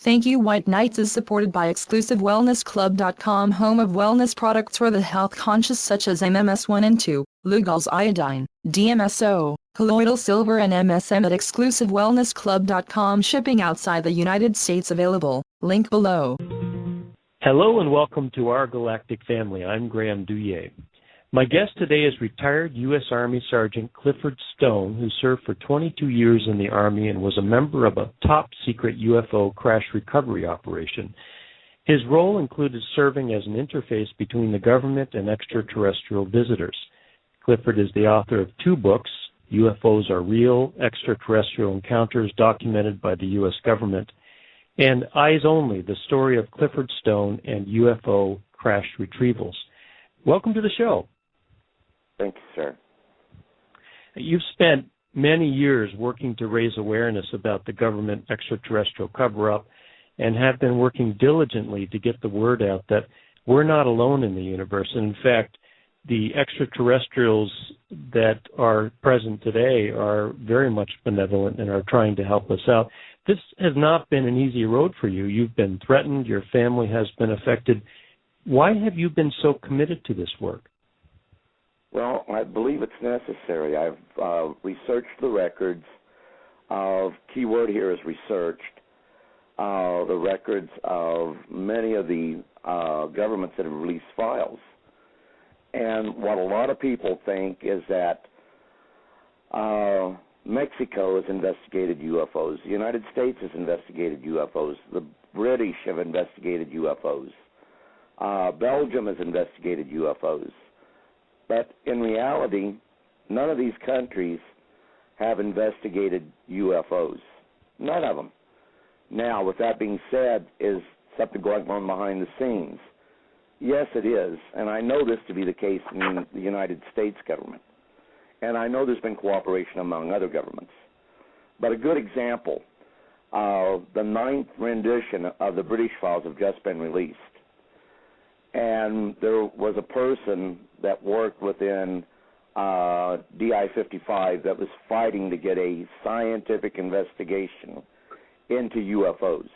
Thank You White Knights is supported by ExclusiveWellnessClub.com, home of wellness products for the health conscious such as MMS1 and 2, Lugol's iodine, DMSO, colloidal silver and MSM at ExclusiveWellnessClub.com, shipping outside the United States available. Link below. Hello and welcome to Our Galactic Family. I'm Graham Douillet. My guest today is retired U.S. Army Sergeant Clifford Stone, who served for 22 years in the Army and was a member of a top-secret UFO crash recovery operation. His role included serving as an interface between the government and extraterrestrial visitors. Clifford is the author of 2 books, UFOs Are Real, Extraterrestrial Encounters Documented by the U.S. Government, and Eyes Only, the story of Clifford Stone and UFO crash retrievals. Welcome to the show. Thank you, sir. You've spent many years working to raise awareness about the government extraterrestrial cover-up and have been working diligently to get the word out that we're not alone in the universe. And in fact, the extraterrestrials that are present today are very much benevolent and are trying to help us out. This has not been an easy road for you. You've been threatened. Your family has been affected. Why have you been so committed to this work? Well, I believe it's necessary. I've researched the records keyword here is researched, the records of many of the governments that have released files. And what a lot of people think is that Mexico has investigated UFOs. The United States has investigated UFOs. The British have investigated UFOs. Belgium has investigated UFOs. But in reality, none of these countries have investigated UFOs. None of them. Now, with that being said, is something going on behind the scenes? Yes, it is. And I know this to be the case in the United States government. And I know there's been cooperation among other governments. But a good example, the 9th rendition of the British files have just been released. And there was a person that worked within DI-55 that was fighting to get a scientific investigation into UFOs.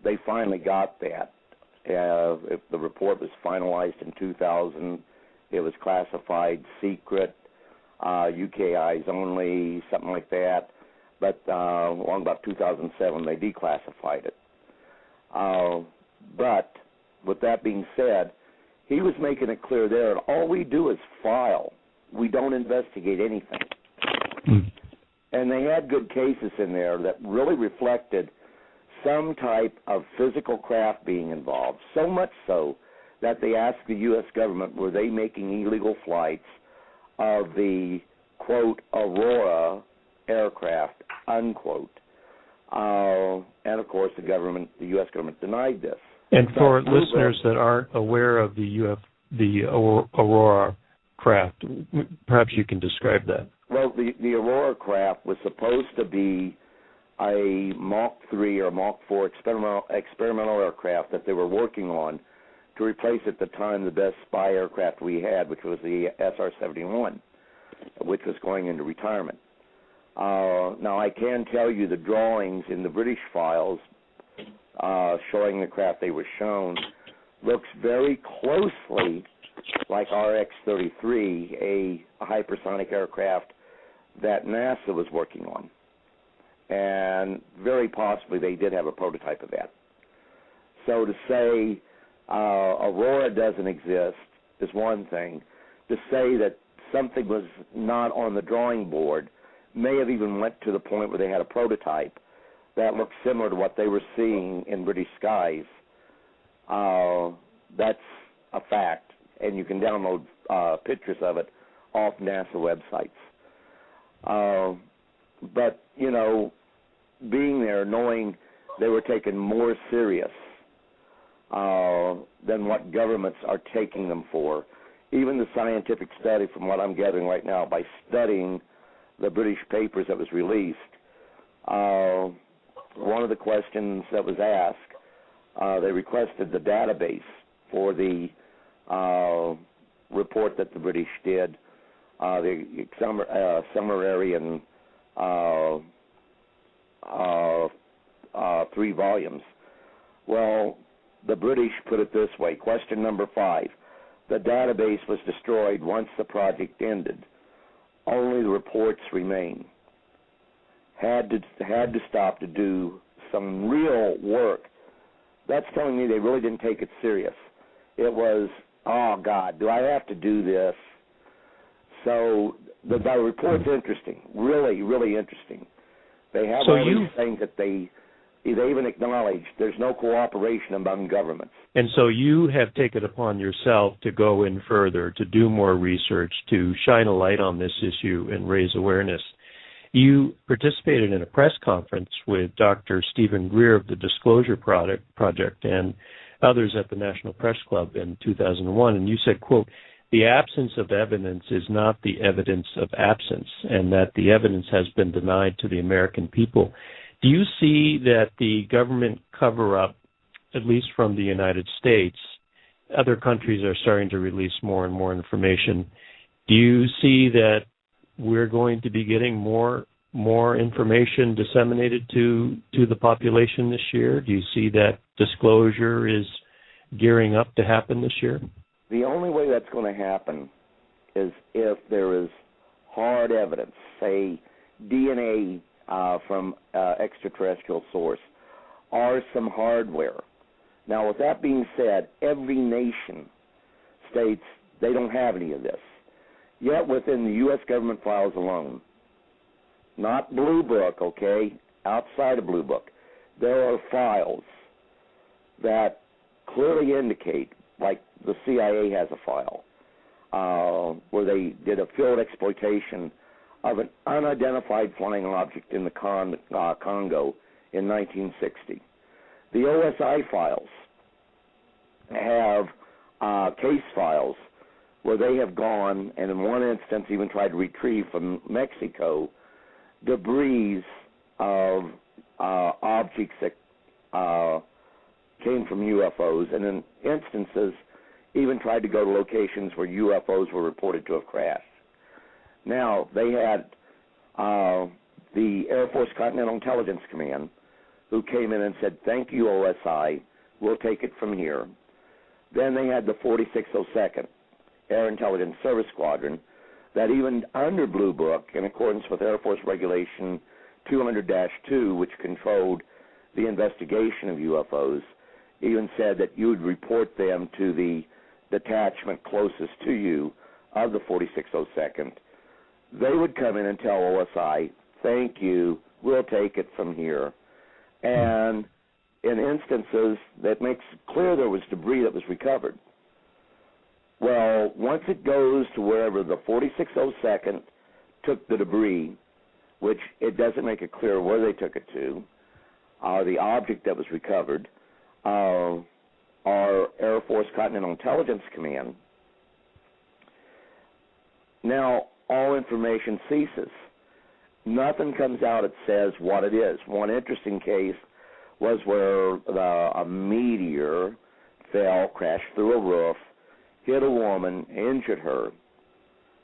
They finally got that. The report was finalized in 2000. It was classified secret, UK eyes only, something like that. But along about 2007, they declassified it. But with that being said, he was making it clear there, all we do is file. We don't investigate anything. And they had good cases in there that really reflected some type of physical craft being involved, so much so that they asked the U.S. government, were they making illegal flights of the, quote, Aurora aircraft, unquote. And, of course, the U.S. government denied this. And for listeners that aren't aware of the Aurora craft, perhaps you can describe that. Well, the Aurora craft was supposed to be a Mach 3 or Mach 4 experimental aircraft that they were working on to replace at the time the best spy aircraft we had, which was the SR-71, which was going into retirement. Now, I can tell you the drawings in the British files showing the craft they were shown looks very closely like RX-33, a hypersonic aircraft that NASA was working on. And very possibly they did have a prototype of that. So to say Aurora doesn't exist is one thing. To say that something was not on the drawing board may have even went to the point where they had a prototype that looked similar to what they were seeing in British skies. That's a fact, and you can download pictures of it off NASA websites. But, you know, being there, knowing they were taken more serious than what governments are taking them for, even the scientific study, from what I'm gathering right now, by studying the British papers that was released, one of the questions that was asked, they requested the database for the report that the British did, the Sumerian 3 volumes. Well, the British put it this way. Question number 5. The database was destroyed once the project ended. Only the reports remain. Had to stop to do some real work. That's telling me they really didn't take it serious. It was, oh, God, do I have to do this? So the report's interesting, really, really interesting. They have all these things that they even acknowledge there's no cooperation among governments. And so you have taken upon yourself to go in further, to do more research, to shine a light on this issue and raise awareness. You participated in a press conference with Dr. Stephen Greer of the Disclosure Project and others at the National Press Club in 2001, and you said, quote, "The absence of evidence is not the evidence of absence, and that the evidence has been denied to the American people." Do you see that the government cover-up, at least from the United States, other countries are starting to release more and more information? Do you see that we're going to be getting more information disseminated to the population this year? Do you see that disclosure is gearing up to happen this year? The only way that's going to happen is if there is hard evidence, say DNA from extraterrestrial source, or some hardware. Now, with that being said, every nation states they don't have any of this. Yet within the U.S. government files alone, not Blue Book, okay, outside of Blue Book, there are files that clearly indicate, like the CIA has a file, where they did a field exploitation of an unidentified flying object in the Congo in 1960. The OSI files have case files where they have gone, and in one instance even tried to retrieve from Mexico debris of objects that came from UFOs, and in instances even tried to go to locations where UFOs were reported to have crashed. Now, they had the Air Force Continental Intelligence Command who came in and said, "Thank you, OSI, we'll take it from here." Then they had the 4602nd Air Intelligence Service Squadron that even under Blue Book, in accordance with Air Force Regulation 200-2, which controlled the investigation of UFOs, even said that you would report them to the detachment closest to you of the 4602nd. They would come in and tell OSI, "Thank you, we'll take it from here." And in instances that makes clear there was debris that was recovered. Well, once it goes to wherever the 4602nd took the debris, which it doesn't make it clear where they took it to, the object that was recovered, our Air Force Continental Intelligence Command, now all information ceases. Nothing comes out that says what it is. One interesting case was where a meteor fell, crashed through a roof, hit a woman, injured her,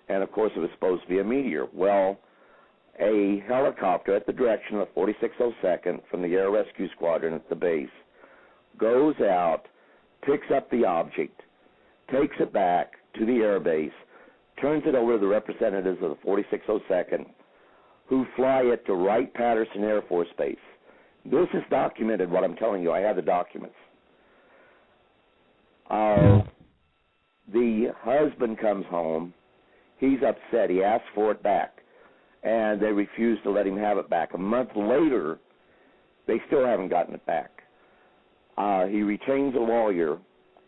and of course it was supposed to be a meteor. Well, a helicopter at the direction of the 4602nd from the Air Rescue Squadron at the base goes out, picks up the object, takes it back to the air base, turns it over to the representatives of the 4602nd, who fly it to Wright-Patterson Air Force Base. This is documented, what I'm telling you. I have the documents. The husband comes home. He's upset. He asks for it back, and they refuse to let him have it back. A month later, they still haven't gotten it back. He retains a lawyer,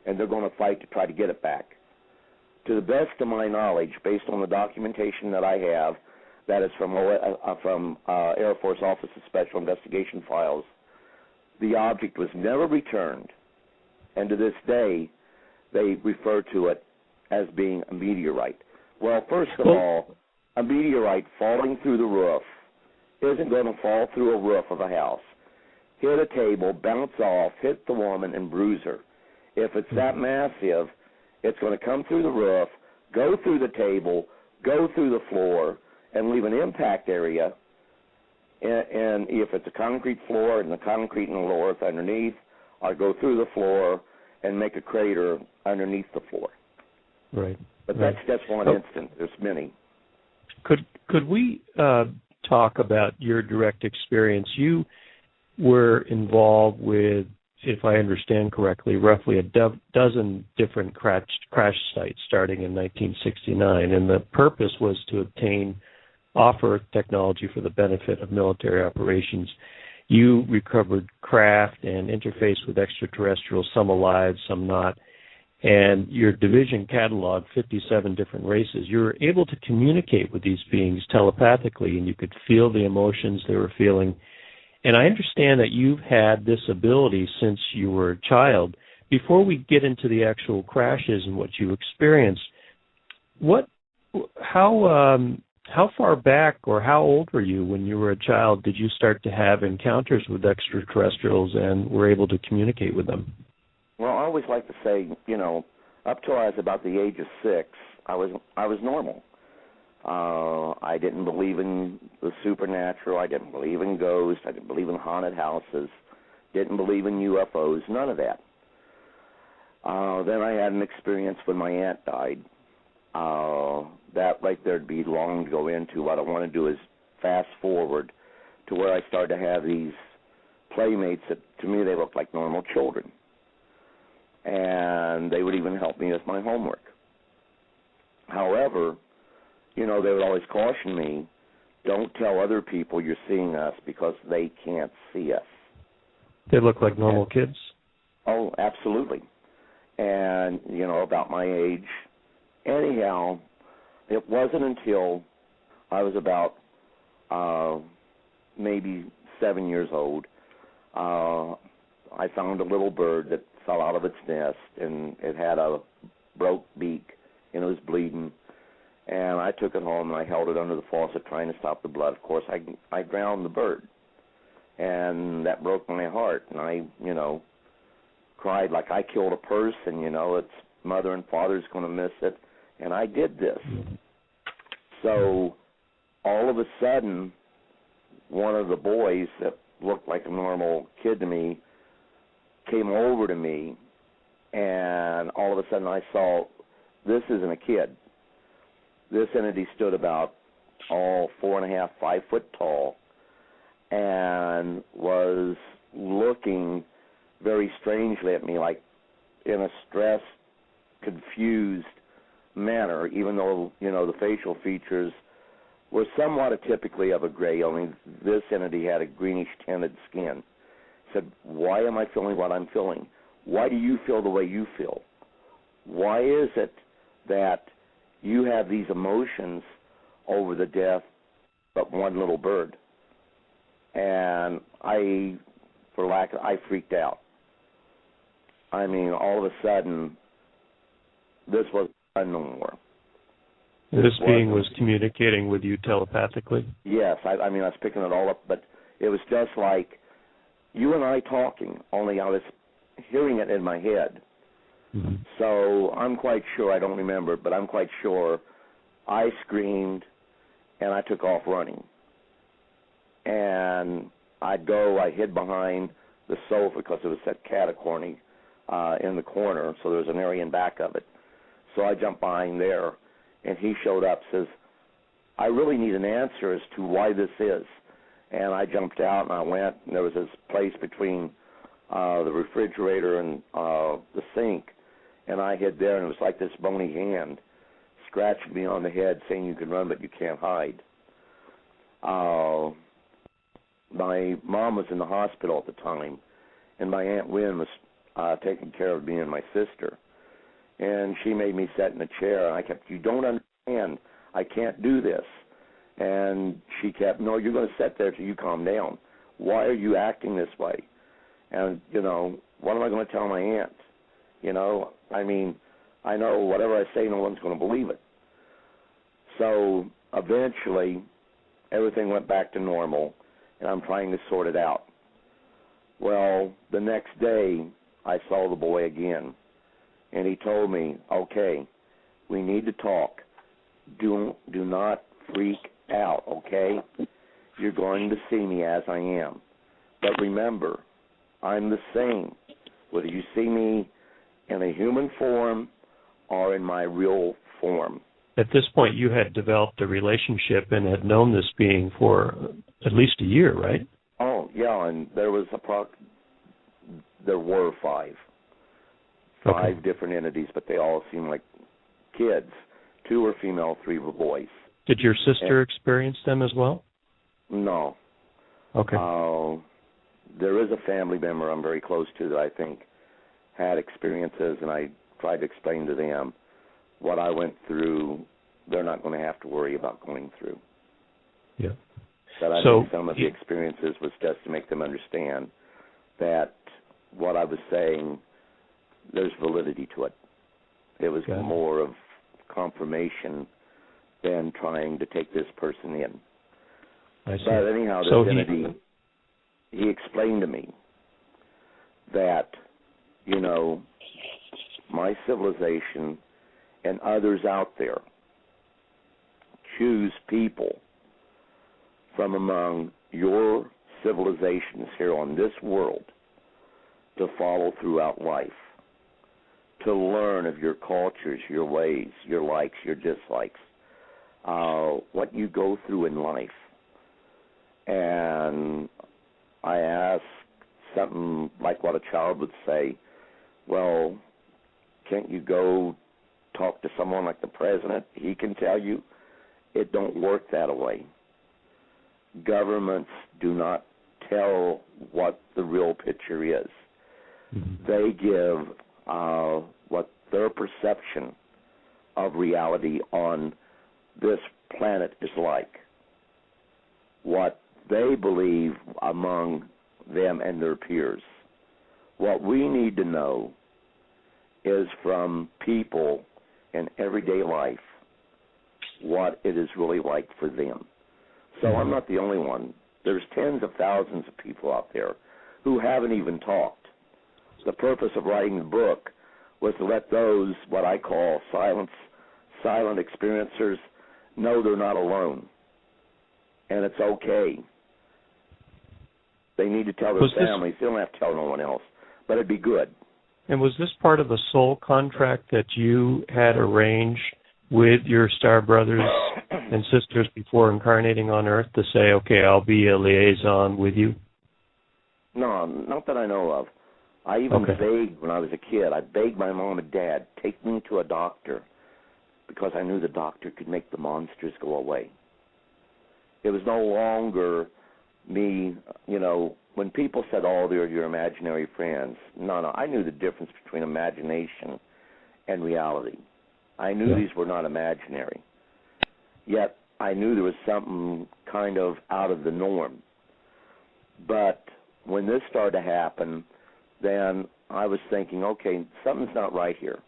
and they're going to fight to try to get it back. To the best of my knowledge, based on the documentation that I have, that is from Air Force Office of Special Investigation files, the object was never returned, and to this day, they refer to it as being a meteorite. Well, first of all, a meteorite falling through the roof isn't going to fall through a roof of a house, hit a table, bounce off, hit the woman, and bruise her. If it's that massive, it's going to come through the roof, go through the table, go through the floor, and leave an impact area and if it's a concrete floor and the concrete and the low earth underneath, I go through the floor and make a crater underneath the floor. Right. But right. that's just one instance. There's many. Could we talk about your direct experience? You were involved with, if I understand correctly, roughly a dozen different crash sites starting in 1969, and the purpose was to obtain off-Earth technology for the benefit of military operations. You recovered craft and interfaced with extraterrestrials, some alive, some not, and your division cataloged 57 different races. You were able to communicate with these beings telepathically, and you could feel the emotions they were feeling. And I understand that you've had this ability since you were a child. Before we get into the actual crashes and what you experienced, how far back or how old were you when you were a child did you start to have encounters with extraterrestrials and were able to communicate with them? Well, I always like to say, up till I was about the age of 6, I was normal. I didn't believe in the supernatural. I didn't believe in ghosts. I didn't believe in haunted houses. Didn't believe in UFOs. None of that. Then I had an experience when my aunt died. That right there'd be long to go into. What I want to do is fast forward to where I started to have these playmates that, to me, they looked like normal children. And they would even help me with my homework. However, they would always caution me, don't tell other people you're seeing us because they can't see us. They look like normal kids? Oh, absolutely. And, about my age. Anyhow, it wasn't until I was about maybe 7 years old, I found a little bird that fell out of its nest, and it had a broke beak, and it was bleeding. And I took it home, and I held it under the faucet trying to stop the blood. Of course, I drowned the bird, and that broke my heart. And I, cried like I killed a person, its mother and father's going to miss it. And I did this. So all of a sudden, one of the boys that looked like a normal kid to me came over to me, and all of a sudden I saw, this isn't a kid. This entity stood about 4.5, 5 foot tall, and was looking very strangely at me, like in a stressed, confused manner, even though, the facial features were somewhat typically of a gray, only this entity had a greenish tinted skin. Said, why am I feeling what I'm feeling? Why do you feel the way you feel? Why is it that you have these emotions over the death of one little bird? And I freaked out. I mean, all of a sudden, this was no more. This being was communicating with you telepathically? Yes, I was picking it all up, but it was just like you and I talking, only I was hearing it in my head. Mm-hmm. So I'm quite sure, I don't remember, but I'm quite sure I screamed and I took off running. And I hid behind the sofa because it was set catacorny in the corner, so there was an area in back of it. So I jumped behind there, and he showed up, says, I really need an answer as to why this is. And I jumped out, and I went, and there was this place between the refrigerator and the sink, and I hid there, and it was like this bony hand scratching me on the head saying you can run, but you can't hide. My mom was in the hospital at the time, and my Aunt Wynn was taking care of me and my sister. And she made me sit in a chair, and I kept, you don't understand, I can't do this. And she kept, no, you're going to sit there till you calm down. Why are you acting this way? And, what am I going to tell my aunt? I know whatever I say, no one's going to believe it. So eventually, everything went back to normal, and I'm trying to sort it out. Well, the next day, I saw the boy again, and he told me, okay, we need to talk. Do not freak out, okay? you're going to see me as I am. But remember, I'm the same, whether you see me in a human form or in my real form. At this point, you had developed a relationship and had known this being for at least a year, right? Oh, yeah, and there were five different entities, but they all seemed like kids. 2 were female, 3 were boys. Did your sister experience them as well? No. Okay. There is a family member I'm very close to that I think had experiences, and I tried to explain to them what I went through. They're not going to have to worry about going through. Yeah. But I think some of the experiences was just to make them understand that what I was saying, there's validity to it. It was more of confirmation than trying to take this person in. I see. But anyhow, this entity, he explained to me that, you know, my civilization and others out there choose people from among your civilizations here on this world to follow throughout life, to learn of your cultures, your ways, your likes, your dislikes, what you go through in life. And I asked something like what a child would say, well, can't you go talk to someone like the president? He can tell you. It don't work that way. Governments do not tell what the real picture is. Mm-hmm. They give what their perception of reality on this planet is like, what they believe among them and their peers. What we need to know is from people in everyday life what it is really like for them. So I'm not the only one. There's tens of thousands of people out there who haven't even talked. The purpose of writing the book was to let those, what I call silent experiencers, know they're not alone. And it's okay. They need to tell their families. They don't have to tell no one else. But it'd be good. And was this part of the soul contract that you had arranged with your star brothers and sisters before incarnating on Earth to say, okay, I'll be a liaison with you? No, not that I know of. I even begged when I was a kid. I begged my mom and dad, take me to a doctor, because I knew the doctor could make the monsters go away. It was no longer me, you know, when people said, oh, they're your imaginary friends. No, I knew the difference between imagination and reality. I knew these were not imaginary. Yet I knew there was something kind of out of the norm. But when this started to happen, then I was thinking, okay, something's not right here.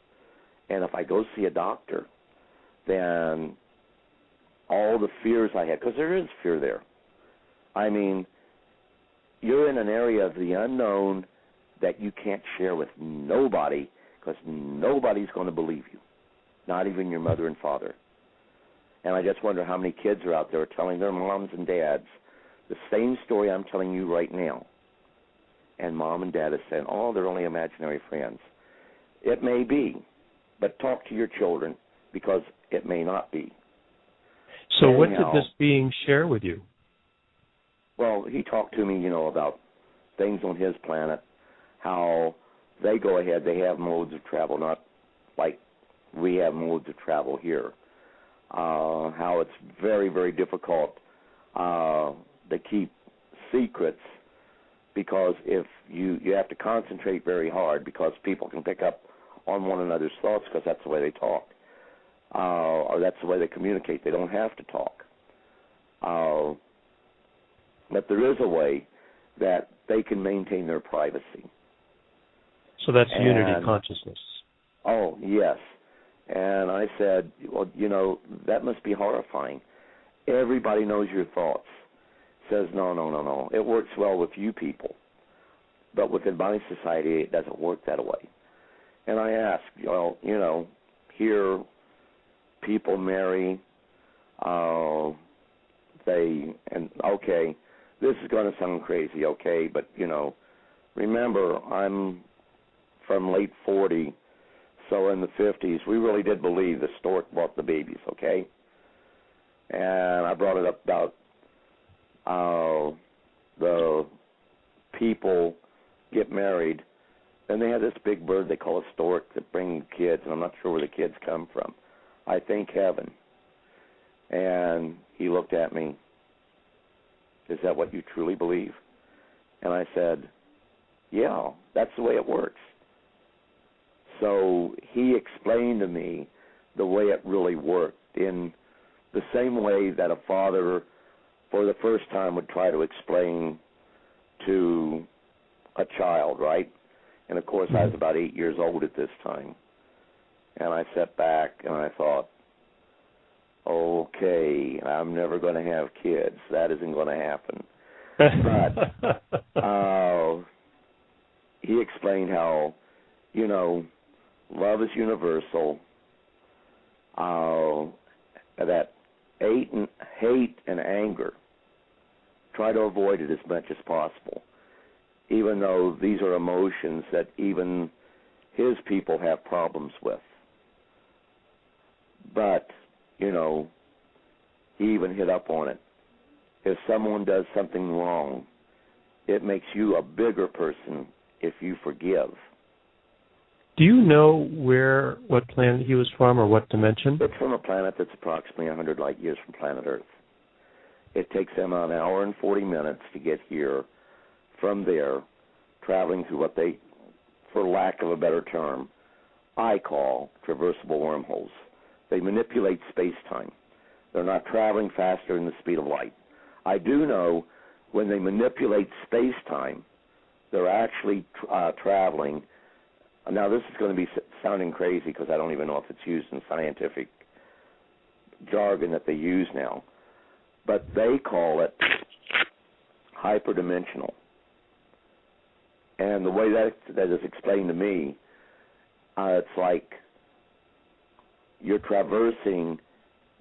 And if I go see a doctor, then all the fears I had, because there is fear there. I mean, you're in an area of the unknown that you can't share with nobody, because nobody's going to believe you, not even your mother and father. And I just wonder how many kids are out there telling their moms and dads the same story I'm telling you right now. And mom and dad is saying, oh, they're only imaginary friends. It may be, but talk to your children, because it may not be. So what did this being share with you? Well, he talked to me, you know, about things on his planet, how they go ahead, they have modes of travel, not like we have modes of travel here. How it's very, very difficult to keep secrets, because if you have to concentrate very hard, because people can pick up on one another's thoughts, because that's the way they talk, or that's the way they communicate. They don't have to talk. But there is a way that they can maintain their privacy. So that's unity consciousness. Oh, yes. And I said, well, you know, that must be horrifying. Everybody knows your thoughts. Says, no. It works well with you people. But within my society, it doesn't work that way. And I asked, well, you know, here people marry okay, this is going to sound crazy, okay, but, remember, I'm from late 40, so in the 50s, we really did believe the stork brought the babies, okay? And I brought it up about the people get married, and they have this big bird they call a stork that brings kids, and I'm not sure where the kids come from. I think heaven. And he looked at me, is that what you truly believe? And I said, yeah, that's the way it works. So he explained to me the way it really worked in the same way that a father for the first time would try to explain to a child, right? And of course I was about 8 years old at this time. And I sat back and I thought, okay, I'm never going to have kids. That isn't going to happen. But he explained how, love is universal, that hate and anger, try to avoid it as much as possible, even though these are emotions that even his people have problems with. But, he even hit up on it. If someone does something wrong, it makes you a bigger person if you forgive. Do you know what planet he was from or what dimension? It's from a planet that's approximately 100 light years from planet Earth. It takes them an hour and 40 minutes to get here from there, traveling through what they, for lack of a better term, I call traversable wormholes. They manipulate space-time. They're not traveling faster than the speed of light. I do know when they manipulate space-time, they're actually traveling. Now, this is going to be sounding crazy because I don't even know if it's used in scientific jargon that they use now, but they call it hyperdimensional. And the way that is explained to me, it's like you're traversing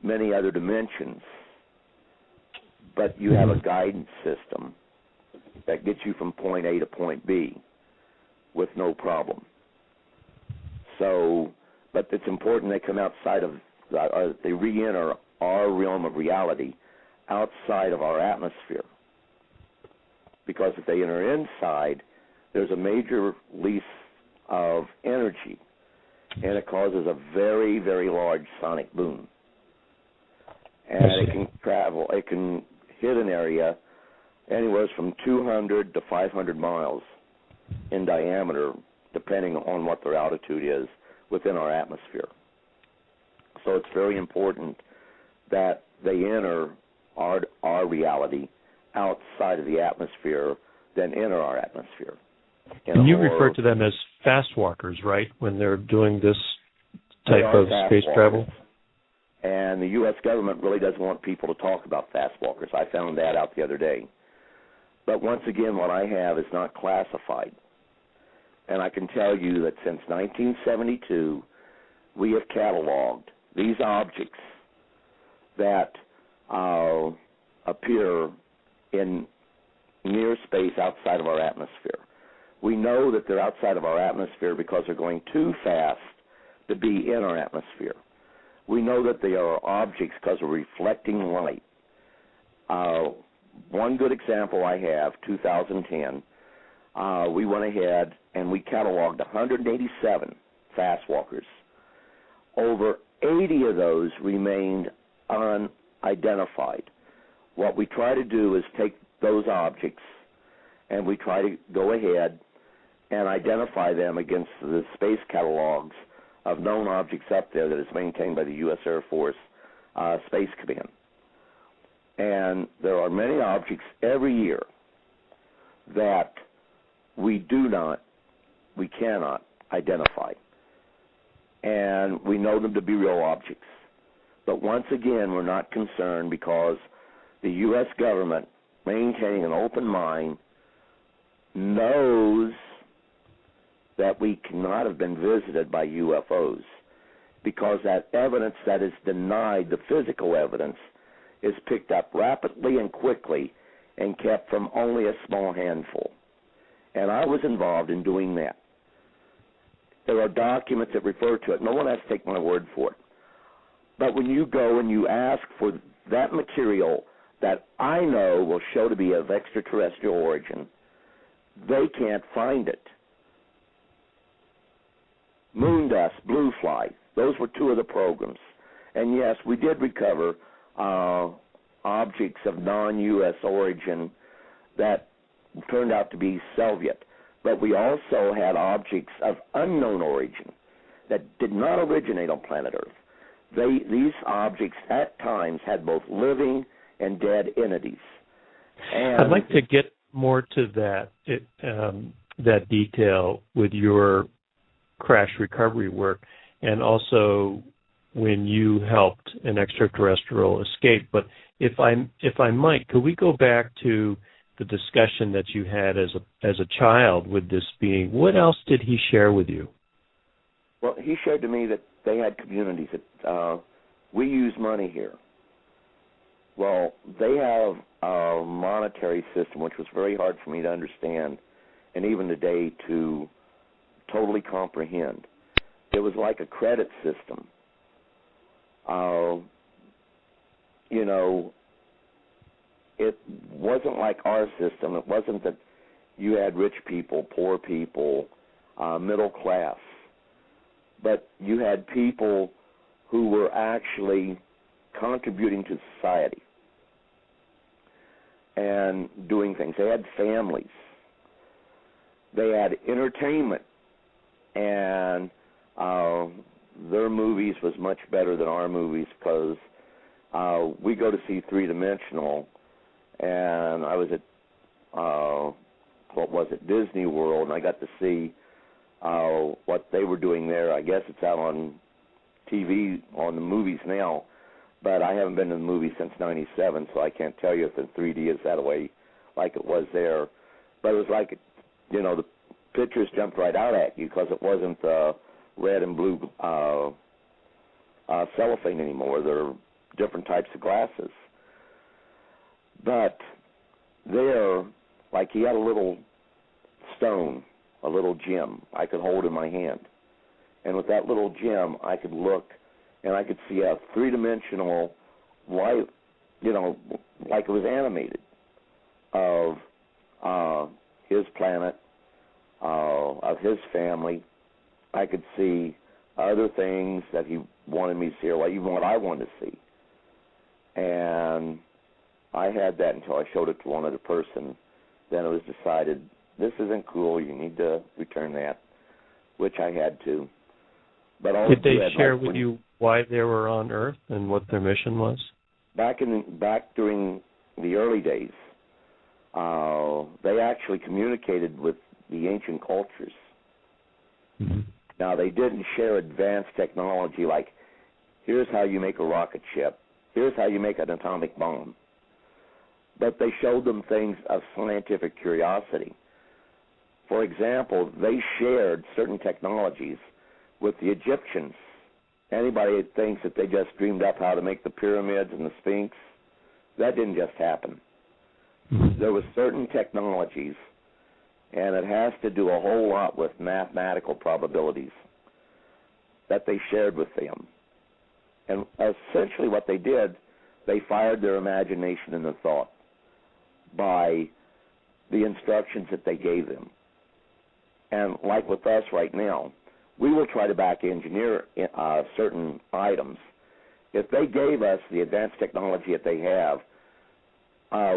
many other dimensions, but you have a guidance system that gets you from point A to point B with no problem. So, but it's important they come outside of, they re-enter our realm of reality outside of our atmosphere. Because if they enter inside, there's a major release of energy, and it causes a very, very large sonic boom. And it can travel, it can hit an area anywhere from 200 to 500 miles in diameter, depending on what their altitude is within our atmosphere. So it's very important that they enter our reality outside of the atmosphere, then enter our atmosphere. And you refer to them as fast walkers, right, when they're doing this type of space travel? And the U.S. government really doesn't want people to talk about fast walkers. I found that out the other day. But once again, what I have is not classified. And I can tell you that since 1972, we have cataloged these objects that appear in near space outside of our atmosphere. We know that they're outside of our atmosphere because they're going too fast to be in our atmosphere. We know that they are objects because of reflecting light. One good example I have, 2010, we went ahead and we cataloged 187 fast walkers. Over 80 of those remained unidentified. What we try to do is take those objects and we try to go ahead and identify them against the space catalogs of known objects up there that is maintained by the U.S. Air Force Space Command. And there are many objects every year that we cannot identify. And we know them to be real objects. But once again, we're not concerned because the U.S. government, maintaining an open mind, knows that we cannot have been visited by UFOs because that evidence that is denied, the physical evidence, is picked up rapidly and quickly and kept from only a small handful. And I was involved in doing that. There are documents that refer to it. No one has to take my word for it. But when you go and you ask for that material that I know will show to be of extraterrestrial origin, they can't find it. Moon dust, blue fly, those were two of the programs. And yes, we did recover objects of non-U.S. origin that turned out to be Soviet. But we also had objects of unknown origin that did not originate on planet Earth. These objects at times had both living and dead entities. And I'd like to get more to that detail with your crash recovery work, and also when you helped an extraterrestrial escape. But if I might, could we go back to the discussion that you had as a child with this being? What else did he share with you? Well, he shared to me that they had communities that we use money here. Well, they have a monetary system which was very hard for me to understand, and even today to totally comprehend. It was like a credit system. It wasn't like our system. It wasn't that you had rich people, poor people, middle class. But you had people who were actually contributing to society and doing things. They had families. They had entertainment. And their movies was much better than our movies because we go to see Three-Dimensional, and I was at, Disney World, and I got to see what they were doing there. I guess it's out on TV, on the movies now, but I haven't been to the movies since '97, so I can't tell you if the 3D is that way like it was there. But it was like, the pictures jumped right out at you because it wasn't red and blue cellophane anymore. They're different types of glasses. But there, like he had a little stone, a little gem I could hold in my hand. And with that little gem, I could look and I could see a three-dimensional light, like it was animated, of his planet, of his family. I could see other things that he wanted me to see, or even what I wanted to see. And I had that until I showed it to one other person. Then it was decided, this isn't cool, you need to return that, which I had to. But did they share with you why they were on Earth and what their mission was? Back during the early days, they actually communicated with the ancient cultures. Mm-hmm. Now, they didn't share advanced technology like, here's how you make a rocket ship, here's how you make an atomic bomb. But they showed them things of scientific curiosity. For example, they shared certain technologies with the Egyptians. Anybody that thinks that they just dreamed up how to make the pyramids and the Sphinx, that didn't just happen. Mm-hmm. There were certain technologies, and it has to do a whole lot with mathematical probabilities that they shared with them. And essentially what they did, they fired their imagination and their thought by the instructions that they gave them. And like with us right now, we will try to back engineer certain items. If they gave us the advanced technology that they have,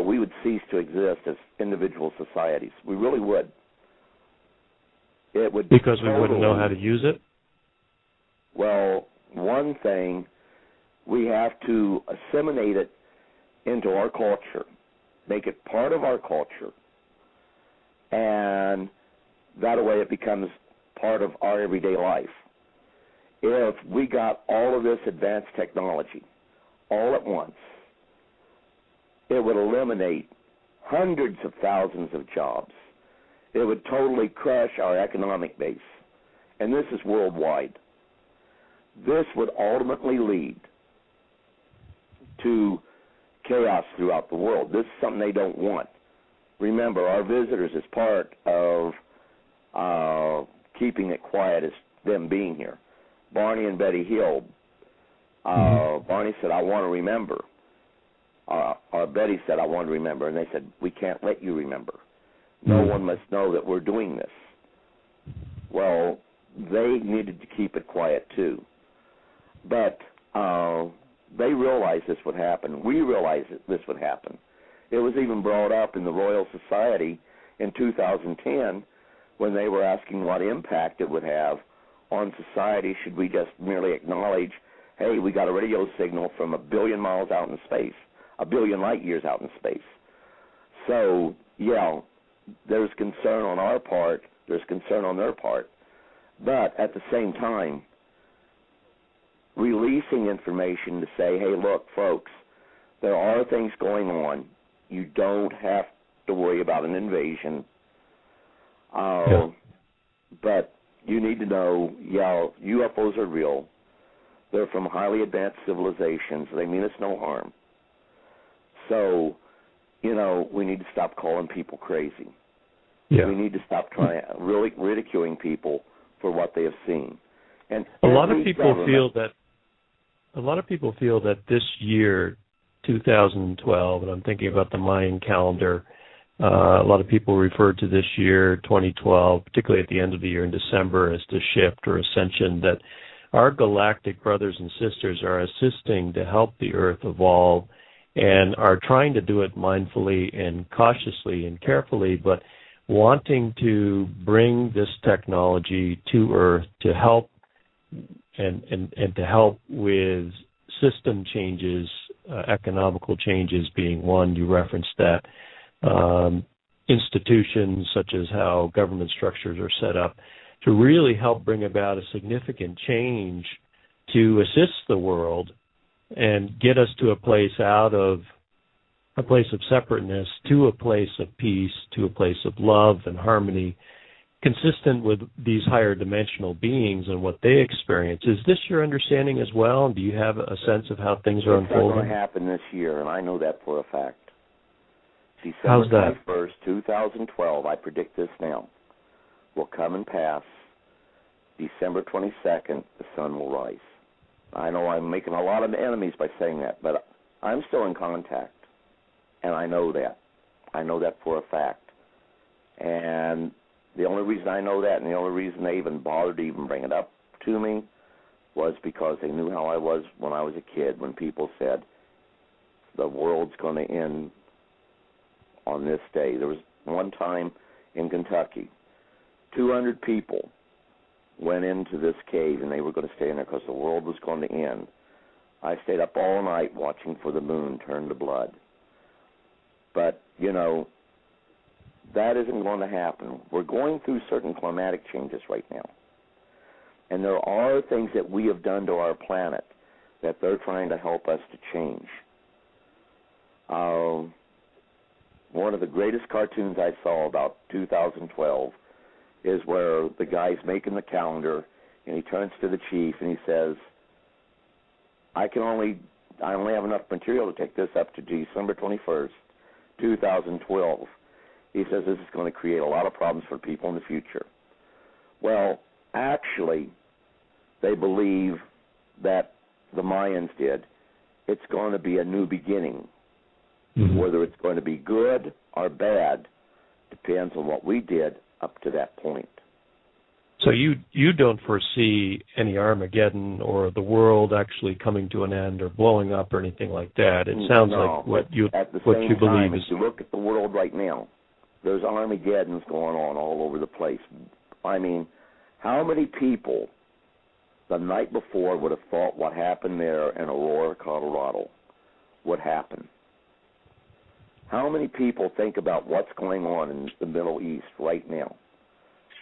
we would cease to exist as individual societies. We really would. It would because we wouldn't know how to use it? Well, one thing, we have to assimilate it into our culture, make it part of our culture, and that way it becomes part of our everyday life. If we got all of this advanced technology all at once, it would eliminate hundreds of thousands of jobs. It would totally crush our economic base. And this is worldwide. This would ultimately lead to chaos throughout the world. This is something they don't want. Remember, our visitors is part of keeping it quiet is them being here. Barney and Betty Hill, Barney said, I want to remember. Or Betty said, I want to remember. And they said, we can't let you remember. No one must know that we're doing this. Well, they needed to keep it quiet too. But they realized this would happen. We realized that this would happen. It was even brought up in the Royal Society in 2010 when they were asking what impact it would have on society should we just merely acknowledge, hey, we got a radio signal from 1 billion miles out in space, 1 billion light years out in space. So, yeah, there's concern on our part, there's concern on their part. But at the same time, releasing information to say, hey, look, folks, there are things going on. You don't have to worry about an invasion. But you need to know, UFOs are real. They're from highly advanced civilizations. They mean us no harm. So, we need to stop calling people crazy. Yeah. We need to stop really ridiculing people for what they have seen. And a lot of people feel that this year, 2012, and I'm thinking about the Mayan calendar, a lot of people refer to this year, 2012, particularly at the end of the year in December, as the shift or ascension, that our galactic brothers and sisters are assisting to help the Earth evolve and are trying to do it mindfully and cautiously and carefully, but wanting to bring this technology to Earth to help and to help with system changes, economical changes being one. You referenced that. Institutions such as how government structures are set up to really help bring about a significant change to assist the world and get us to a place out of a place of separateness to a place of peace, to a place of love and harmony, consistent with these higher dimensional beings and what they experience. Is this your understanding as well? Do you have a sense of how things are unfolding? It's going to happen this year, and I know that for a fact. December 21st, 2012, I predict this now, will come and pass. December 22nd, the sun will rise. I know I'm making a lot of enemies by saying that, but I'm still in contact, and I know that. I know that for a fact. And the only reason I know that and the only reason they even bothered to even bring it up to me was because they knew how I was when I was a kid, when people said the world's going to end on this day. There was one time in Kentucky, 200 people went into this cave and they were going to stay in there because the world was going to end. I stayed up all night watching for the moon turn to blood. But, that isn't going to happen. We're going through certain climatic changes right now. And there are things that we have done to our planet that they're trying to help us to change. One of the greatest cartoons I saw about 2012 is where the guy's making the calendar, and he turns to the chief and he says, I only have enough material to take this up to December 21st, 2012. He says this is going to create a lot of problems for people in the future. Well, actually, they believe that the Mayans did. It's going to be a new beginning. Mm-hmm. Whether it's going to be good or bad depends on what we did up to that point. So you don't foresee any Armageddon or the world actually coming to an end or blowing up or anything like that. It sounds like what you believe is. If you look at the world right now, there's Armageddons going on all over the place. I mean, how many people the night before would have thought what happened there in Aurora, Colorado would happen? How many people think about what's going on in the Middle East right now,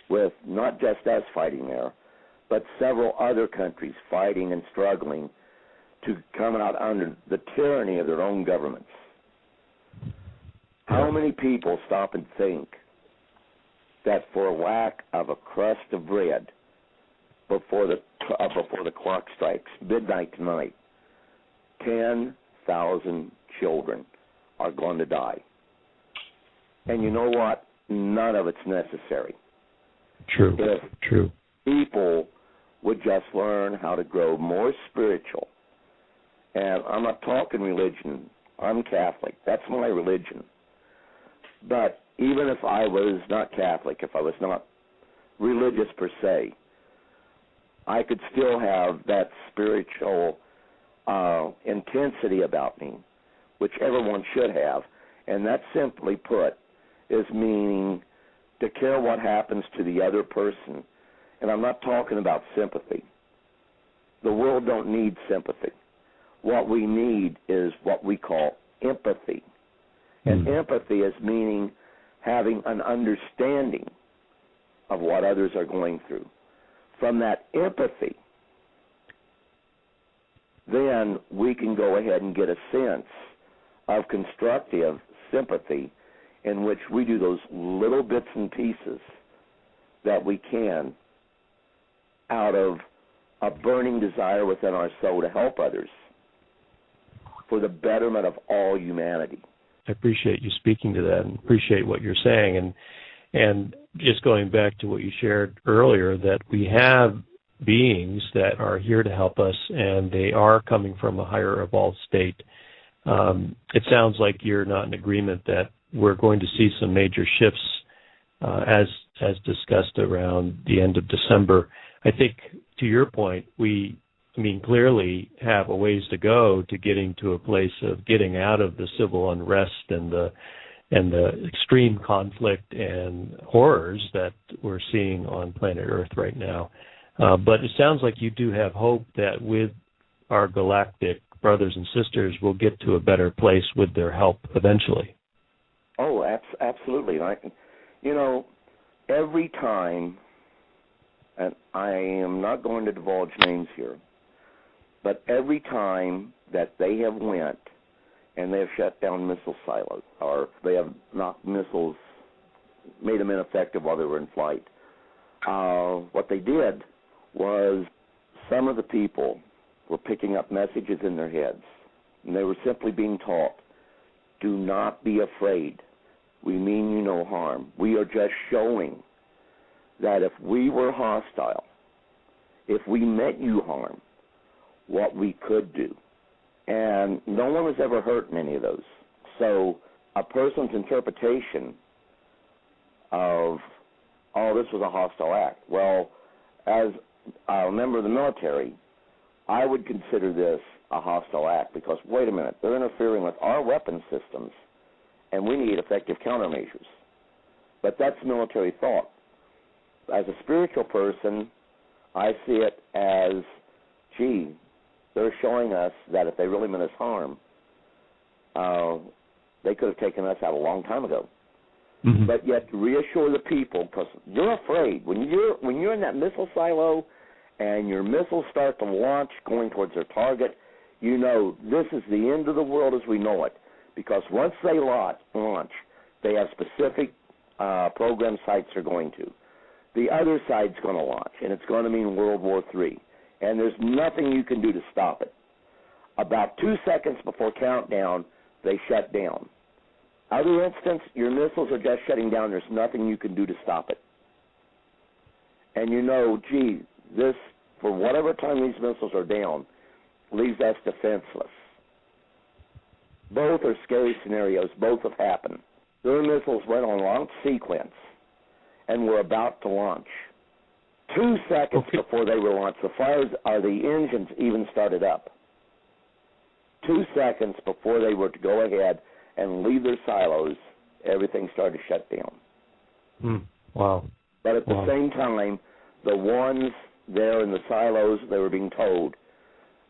with not just us fighting there, but several other countries fighting and struggling to come out under the tyranny of their own governments? How many people stop and think that for lack of a crust of bread before the clock strikes midnight tonight, 10,000 children are going to die. And you know what? None of it's necessary. True. If True. people would just learn how to grow more spiritual. And I'm not talking religion. I'm Catholic. That's my religion. But even if I was not Catholic, if I was not religious per se, I could still have that spiritual intensity about me, which everyone should have. And that, simply put, is meaning to care what happens to the other person. And I'm not talking about sympathy. The world don't need sympathy. What we need is what we call empathy. And empathy is meaning having an understanding of what others are going through. From that empathy, then we can go ahead and get a sense of constructive sympathy in which we do those little bits and pieces that we can out of a burning desire within our soul to help others for the betterment of all humanity. I appreciate you speaking to that and appreciate what you're saying. And just going back to what you shared earlier, that we have beings that are here to help us, and they are coming from a higher evolved state. It sounds like you're not in agreement that we're going to see some major shifts as discussed around the end of December. I think, to your point, we clearly have a ways to go to getting to a place of getting out of the civil unrest and the extreme conflict and horrors that we're seeing on planet Earth right now. But it sounds like you do have hope that with our galactic brothers and sisters, we'll get to a better place with their help eventually. Oh, absolutely. Every time, and I am not going to divulge names here, but every time that they have went and they have shut down missile silos, or they have knocked missiles, made them ineffective while they were in flight, what they did was some of the people were picking up messages in their heads, and they were simply being taught, do not be afraid. We mean you no harm. We are just showing that if we were hostile, if we meant you harm, what we could do. And no one was ever hurt in any of those. So a person's interpretation of, this was a hostile act. Well, as a member of the military, I would consider this a hostile act because, wait a minute, they're interfering with our weapon systems, and we need effective countermeasures. But that's military thought. As a spiritual person, I see it as, they're showing us that if they really meant us harm, they could have taken us out a long time ago. Mm-hmm. But yet to reassure the people, because you're afraid. When you're in that missile silo and your missiles start to launch going towards their target, you know this is the end of the world as we know it. Because once they launch, they have specific program sites they're going to. The other side's going to launch, and it's going to mean World War III. And there's nothing you can do to stop it. About 2 seconds before countdown, they shut down. Other instance, your missiles are just shutting down. There's nothing you can do to stop it. And you know, this, for whatever time these missiles are down, leaves us defenseless. Both are scary scenarios. Both have happened. Their missiles went on launch sequence and were about to launch. 2 seconds before they were launched, the engines even started up. 2 seconds before they were to go ahead and leave their silos, everything started to shut down. Wow. But at the same time, the ones there in the silos, they were being told,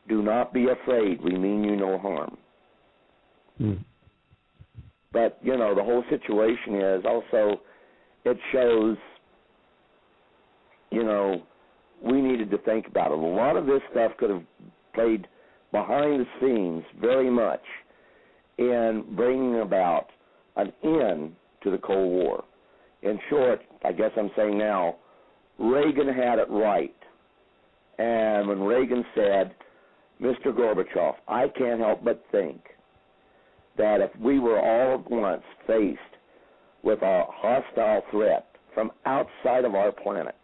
do not be afraid, we mean you no harm. But, the whole situation is also, it shows, we needed to think about it. A lot of this stuff could have played behind the scenes very much in bringing about an end to the Cold War. In short, I guess I'm saying now, Reagan had it right. And when Reagan said, Mr. Gorbachev, I can't help but think that if we were all at once faced with a hostile threat from outside of our planet,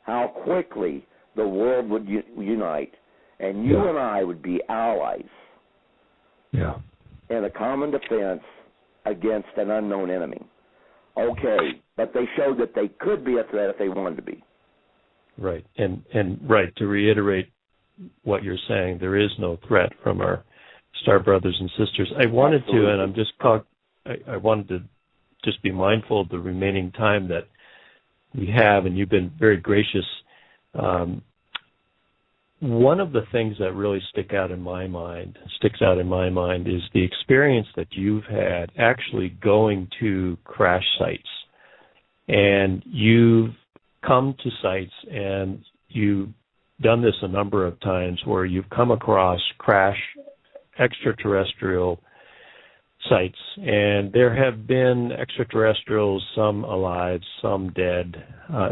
how quickly the world would unite, and you and I would be allies in a common defense against an unknown enemy. Okay, but they showed that they could be a threat if they wanted to be. Right, and right, to reiterate what you're saying, there is no threat from our star brothers and sisters. I wanted Absolutely. to, and I'm just I wanted to just be mindful of the remaining time that we have, and you've been very gracious. One of the things that really sticks out in my mind is the experience that you've had actually going to crash sites. And you've come to sites, and you've done this a number of times, where you've come across crash extraterrestrial sites, and there have been extraterrestrials, some alive, some dead,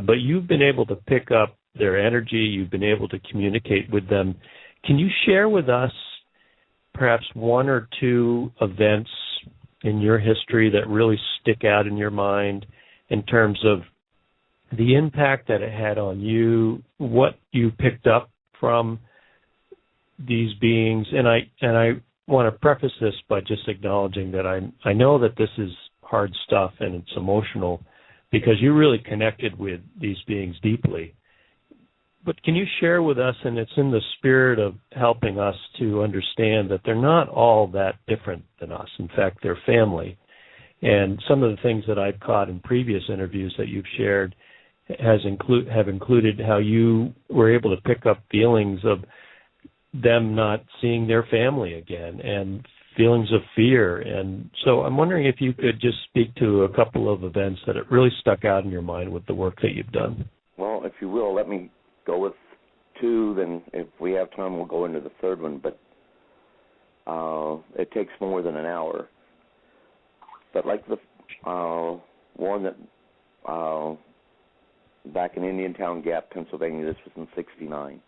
but you've been able to pick up their energy, you've been able to communicate with them. Can you share with us perhaps one or two events in your history that really stick out in your mind in terms of the impact that it had on you, what you picked up from these beings? And I want to preface this by just acknowledging that I know that this is hard stuff and it's emotional, because you really connected with these beings deeply. But can you share with us, and it's in the spirit of helping us to understand that they're not all that different than us. In fact, they're family. And some of the things that I've caught in previous interviews that you've shared have included how you were able to pick up feelings of them not seeing their family again, and feelings of fear. And so I'm wondering if you could just speak to a couple of events that have really stuck out in your mind with the work that you've done. Well, if you will, let me go with two, then if we have time, we'll go into the third one, but it takes more than an hour. But like the one that back in Indiantown Gap, Pennsylvania, this was in '69.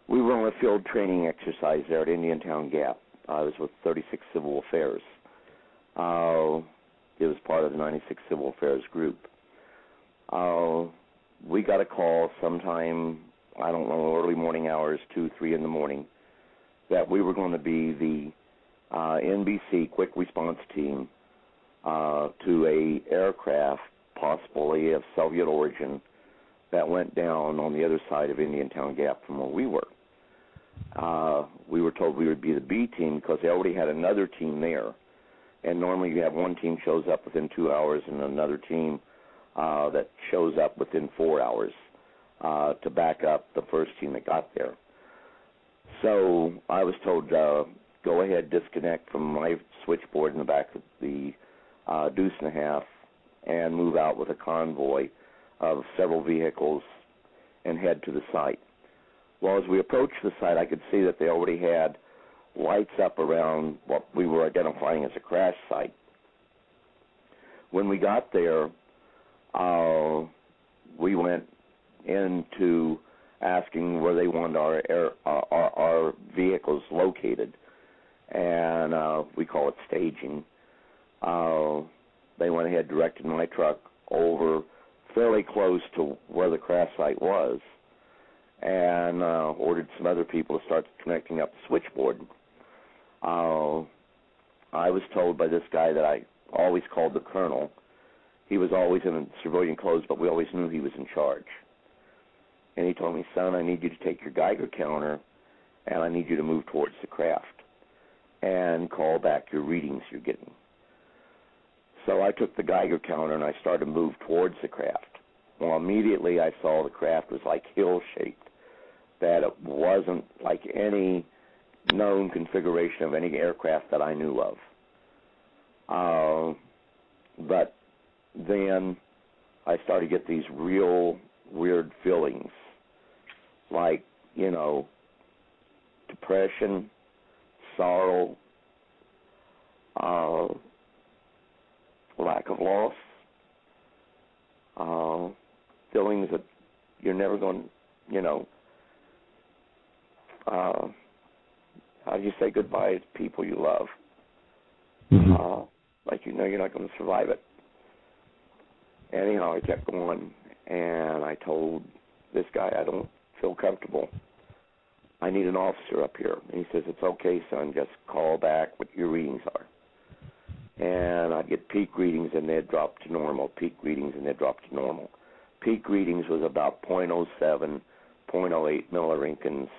We were on a field training exercise there at Indiantown Gap. I was with 36 Civil Affairs. It was part of the 96 Civil Affairs group. We got a call sometime, I don't know, early morning hours, 2, 3 in the morning, that we were going to be the NBC quick response team to a aircraft, possibly of Soviet origin, that went down on the other side of Indiantown Gap from where we were. We were told we would be the B team because they already had another team there. And normally you have one team shows up within 2 hours and another team that shows up within 4 hours to back up the first team that got there. So I was told, go ahead, disconnect from my switchboard in the back of the Deuce and a Half and move out with a convoy of several vehicles and head to the site. Well, as we approached the site, I could see that they already had lights up around what we were identifying as a crash site. When we got there, we went into asking where they wanted our vehicles located, and we call it staging. They went ahead, directed my truck over fairly close to where the crash site was, and ordered some other people to start connecting up the switchboard. I was told by this guy that I always called the colonel. He was always in civilian clothes, but we always knew he was in charge. And he told me, son, I need you to take your Geiger counter, and I need you to move towards the craft and call back your readings you're getting. So I took the Geiger counter, and I started to move towards the craft. Well, immediately I saw the craft was like hill-shaped, that it wasn't like any known configuration of any aircraft that I knew of. But then I started to get these real weird feelings, like, depression, sorrow, lack of loss, feelings that you're never going, how do you say goodbye to people you love? Like you know you're not going to survive it. Anyhow, I kept going, and I told this guy, I don't feel comfortable. I need an officer up here. And he says, it's okay, son, just call back what your readings are. And I'd get peak readings, and they'd drop to normal, peak readings, and they'd drop to normal. Peak readings was about 0.07, 0.08 milliroentgens,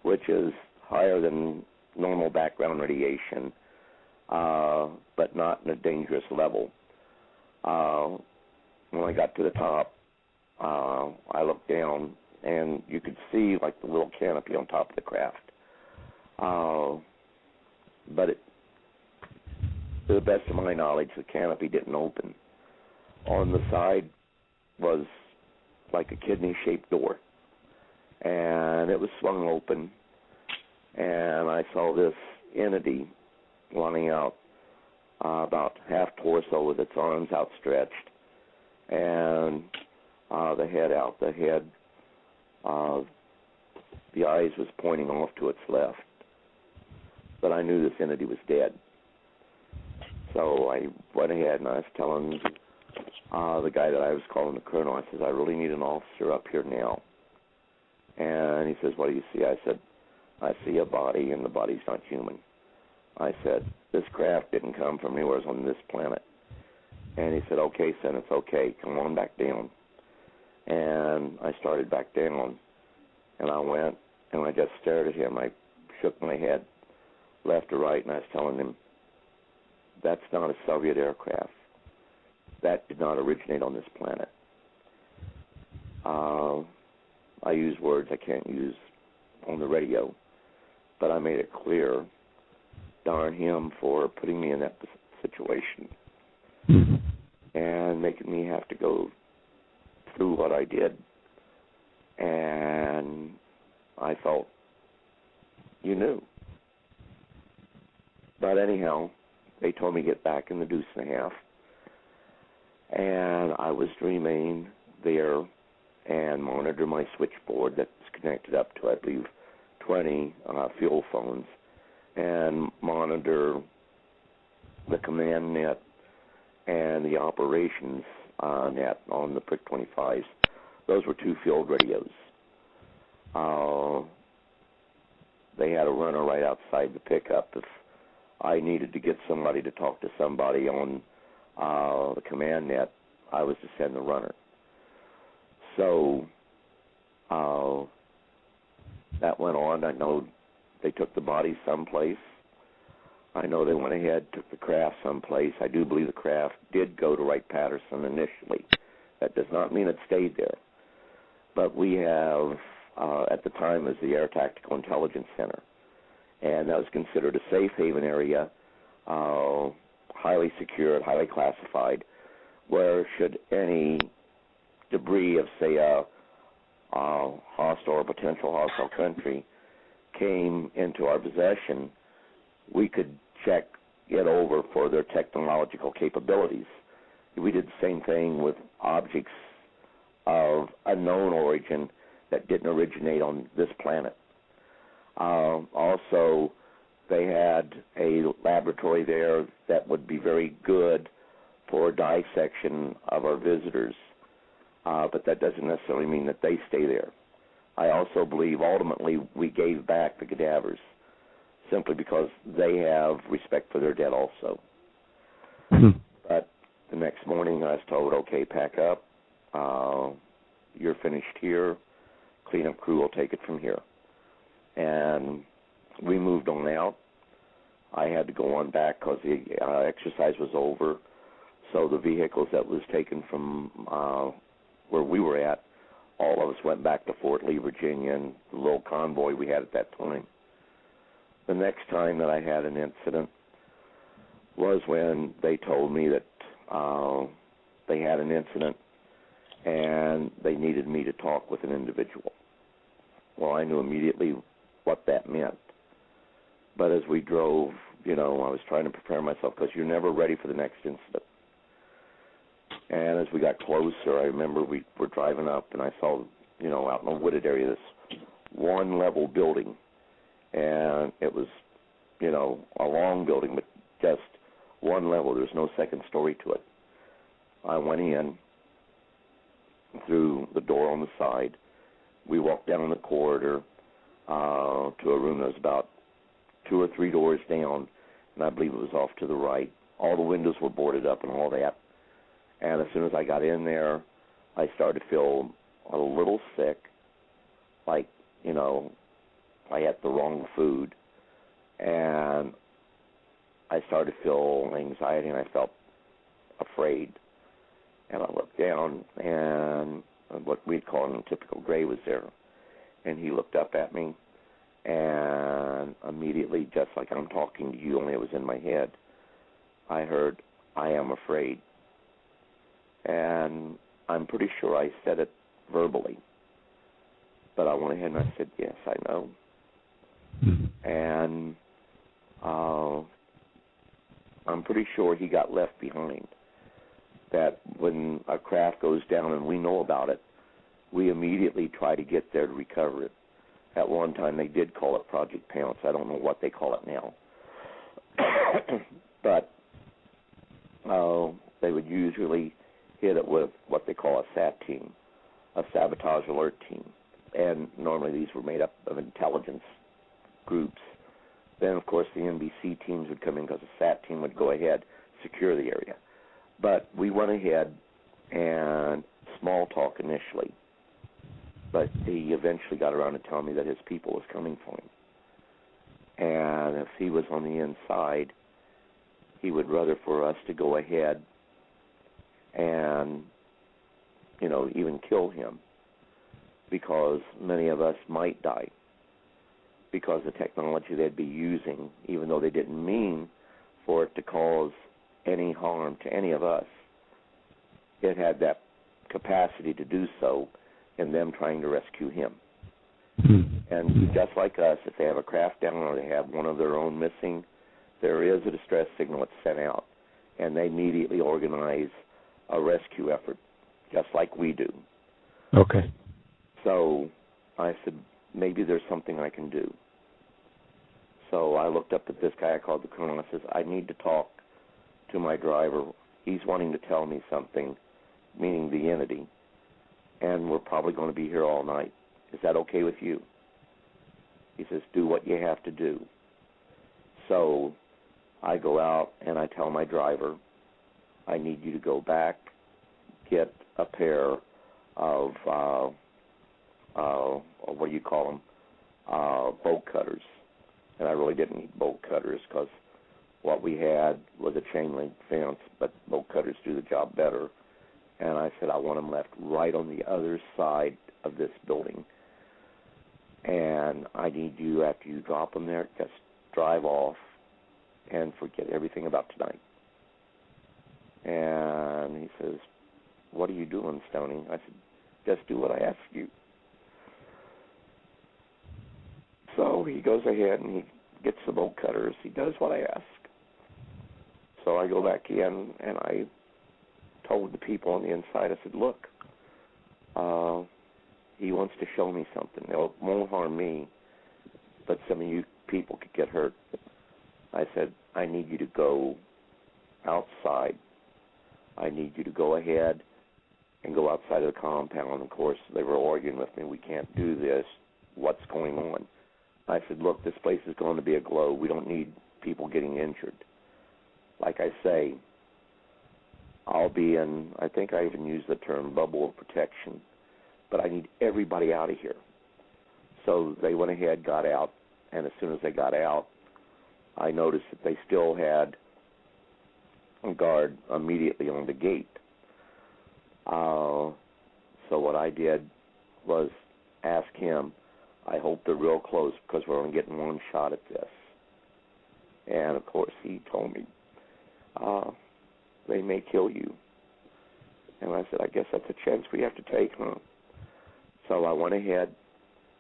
which is higher than normal background radiation, but not in a dangerous level. When I got to the top, I looked down, and you could see like the little canopy on top of the craft. But to the best of my knowledge, the canopy didn't open. On the side was like a kidney-shaped door, and it was swung open, and I saw this entity running out about half torso with its arms outstretched, and the head out. The head, the eyes was pointing off to its left, but I knew this entity was dead. So I went ahead and I was telling the guy that I was calling the colonel, I says, I really need an officer up here now. And he says, what do you see? I said, I see a body, and the body's not human. I said, this craft didn't come from anywhere on this planet. And he said, okay, son, it's okay. Come on back down. And I started back down, and I went, and I just stared at him. I shook my head left to right, and I was telling him, that's not a Soviet aircraft. That did not originate on this planet. I use words I can't use on the radio, but I made it clear, darn him for putting me in that situation and making me have to go through what I did. And I felt, you knew. But anyhow, they told me to get back in the deuce and a half, and I was to remain there and monitor my switchboard that's connected up to, I believe, 20 fuel phones, and monitor the command net and the operations net on the Prick 25s. Those were two field radios. They had a runner right outside the pickup. If I needed to get somebody to talk to somebody on the command net, I was to send the runner. So that went on. I know they took the body someplace. I know they went ahead, took the craft someplace. I do believe the craft did go to Wright-Patterson initially. That does not mean it stayed there. But we have, at the time, as the Air Tactical Intelligence Center, and that was considered a safe haven area, highly secured, highly classified, where should any debris of, say, a hostile or potential hostile country came into our possession, we could check it over for their technological capabilities. We did the same thing with objects of unknown origin that didn't originate on this planet. Also, they had a laboratory there that would be very good for dissection of our visitors, but that doesn't necessarily mean that they stay there. I also believe ultimately we gave back the cadavers simply because they have respect for their dead also. But the next morning I was told, okay, pack up. You're finished here. Cleanup crew will take it from here. And we moved on out. I had to go on back because the exercise was over. So the vehicles that was taken from where we were at, all of us went back to Fort Lee, Virginia, and the little convoy we had at that time. The next time that I had an incident was when they told me that they had an incident and they needed me to talk with an individual. Well, I knew immediately what that meant. But as we drove, I was trying to prepare myself because you're never ready for the next incident. And as we got closer, I remember we were driving up, and I saw, out in a wooded area, this one-level building. and it was, a long building, but just one level. There's no second story to it. I went in through the door on the side. We walked down the corridor to a room that was about 2 or 3 doors down, and I believe it was off to the right. All the windows were boarded up and all that. And as soon as I got in there, I started to feel a little sick, like, I ate the wrong food. And I started to feel anxiety, and I felt afraid. And I looked down, and what we'd call a typical gray was there. And he looked up at me, and immediately, just like I'm talking to you, only it was in my head, I heard, "I am afraid." And I'm pretty sure I said it verbally. But I went ahead and I said, "Yes, I know." Mm-hmm. And I'm pretty sure he got left behind. That when a craft goes down and we know about it, we immediately try to get there to recover it. At one time, they did call it Project Pounce. I don't know what they call it now. But they would usually hit it with what they call a SAT team, a sabotage alert team. And normally these were made up of intelligence groups. Then, of course, the NBC teams would come in because the SAT team would go ahead, secure the area. But we went ahead and small talk initially. But he eventually got around to telling me that his people was coming for him. And if he was on the inside, he would rather for us to go ahead and, even kill him, because many of us might die, because the technology they'd be using, even though they didn't mean for it to cause any harm to any of us, it had that capacity to do so in them trying to rescue him. And just like us, if they have a craft down or they have one of their own missing, there is a distress signal that's sent out, and they immediately organize a rescue effort, just like we do. Okay. So I said, maybe there's something I can do. So I looked up at this guy I called the colonel, and I says, I need to talk to my driver. He's wanting to tell me something, meaning the entity, and we're probably going to be here all night. Is that okay with you? He says, do what you have to do. So I go out and I tell my driver, I need you to go back, get a pair of, what do you call them, bolt cutters. And I really didn't need bolt cutters because what we had was a chain link fence, but bolt cutters do the job better. And I said, I want them left right on the other side of this building. And I need you, after you drop them there, just drive off and forget everything about tonight. And he says, what are you doing, Stoney? I said, just do what I ask you. So he goes ahead and he gets the bolt cutters. He does what I ask. So I go back in and I told the people on the inside, I said, look, he wants to show me something. It won't harm me, but some of you people could get hurt. I said, I need you to go outside. I need you to go ahead and go outside of the compound. Of course, they were arguing with me. We can't do this. What's going on? I said, look, this place is going to be aglow. We don't need people getting injured. Like I say, I'll be in, I think I even used the term bubble of protection, but I need everybody out of here. So they went ahead, got out, and as soon as they got out, I noticed that they still had a guard immediately on the gate. So what I did was ask him, I hope they're real close because we're only getting one shot at this. And, of course, he told me, they may kill you. And I said, I guess that's a chance we have to take, huh? So I went ahead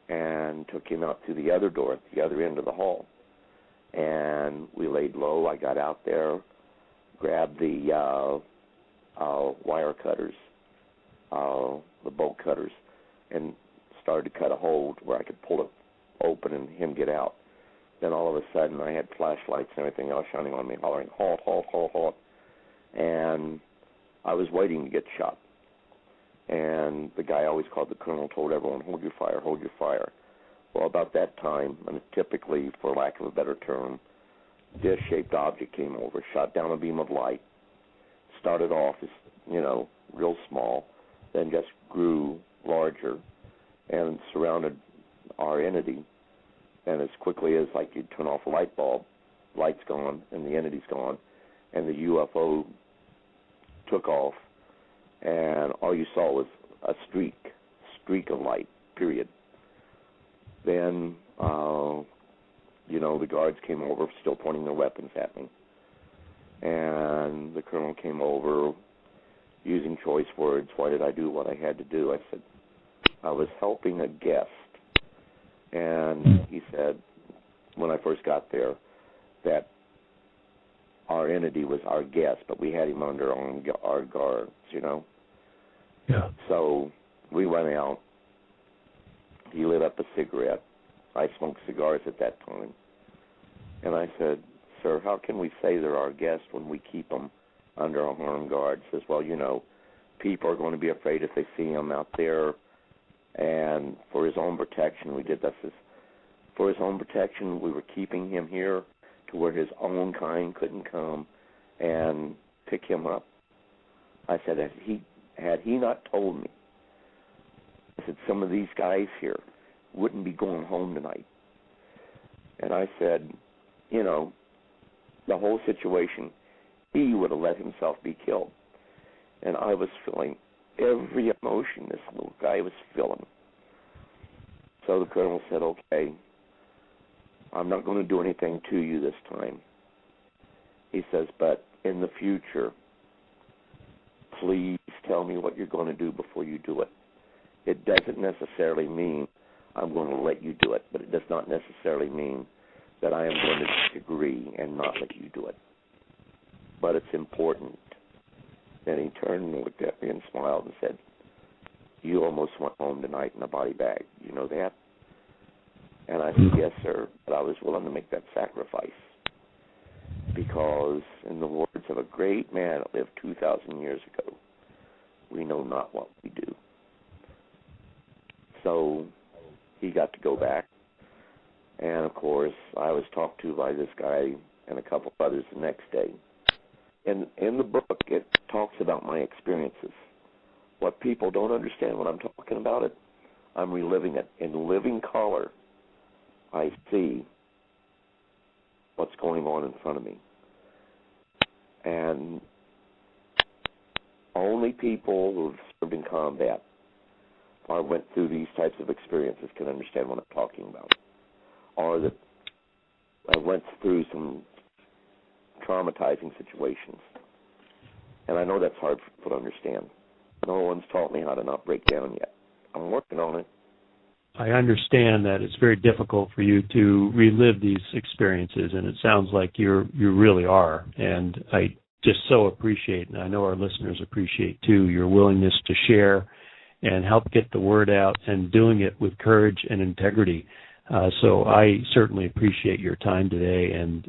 and took him out to the other door at the other end of the hall. And we laid low. I got out there, grabbed the wire cutters, the bolt cutters, and started to cut a hole where I could pull it open and him get out. Then all of a sudden I had flashlights and everything else shining on me, hollering, halt, halt, halt, halt. And I was waiting to get shot. And the guy always called the colonel, told everyone, hold your fire, hold your fire. Well, about that time, and typically, for lack of a better term, dish-shaped object came over, shot down a beam of light, started off as, real small, then just grew larger and surrounded our entity. And as quickly as like you'd turn off a light bulb, light's gone and the entity's gone, and the UFO took off, and all you saw was a streak of light, period. Then, the guards came over, still pointing their weapons at me. And the colonel came over using choice words. Why did I do what I had to do? I said, I was helping a guest. And he said, when I first got there, that our entity was our guest, but we had him under our guards, Yeah. So we went out. He lit up a cigarette. I smoked cigars at that time. And I said, sir, how can we say they're our guests when we keep them under our armed guard? He says, well, people are going to be afraid if they see him out there. And for his own protection, we did this. For his own protection, we were keeping him here to where his own kind couldn't come and pick him up. I said, had he not told me, I said, some of these guys here wouldn't be going home tonight. And I said, the whole situation, he would have let himself be killed. And I was feeling every emotion this little guy was feeling. So the colonel said, okay, I'm not going to do anything to you this time. He says, but in the future, please tell me what you're going to do before you do it. It doesn't necessarily mean I'm going to let you do it, but it does not necessarily mean that I am going to disagree and not let you do it. But it's important. Then he turned and looked at me and smiled and said, you almost went home tonight in a body bag. You know that? And I said, yes, sir, but I was willing to make that sacrifice because, in the words of a great man that lived 2,000 years ago, we know not what we do. So he got to go back. And, of course, I was talked to by this guy and a couple of others the next day. And in the book, it talks about my experiences. What people don't understand when I'm talking about it, I'm reliving it. In living color, I see what's going on in front of me. And only people who have served in combat or went through these types of experiences can understand what I'm talking about. Or that I went through some traumatizing situations. And I know that's hard for people to understand. No one's taught me how to not break down yet. I'm working on it. I understand that it's very difficult for you to relive these experiences, and it sounds like you really are. And I just so appreciate, and I know our listeners appreciate too, your willingness to share and help get the word out and doing it with courage and integrity. So I certainly appreciate your time today and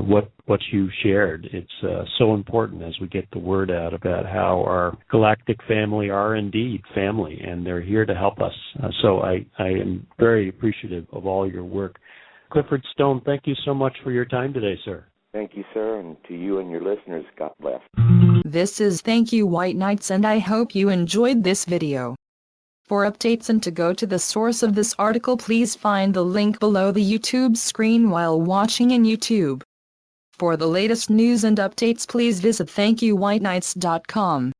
what you shared. It's so important as we get the word out about how our galactic family are indeed family, and they're here to help us. So I am very appreciative of all your work. Clifford Stone, thank you so much for your time today, sir. Thank you, sir, and to you and your listeners, God bless. This is Thank You White Knights, and I hope you enjoyed this video. For updates and to go to the source of this article, please find the link below the YouTube screen while watching in YouTube. For the latest news and updates, please visit thankyouwhiteknights.com.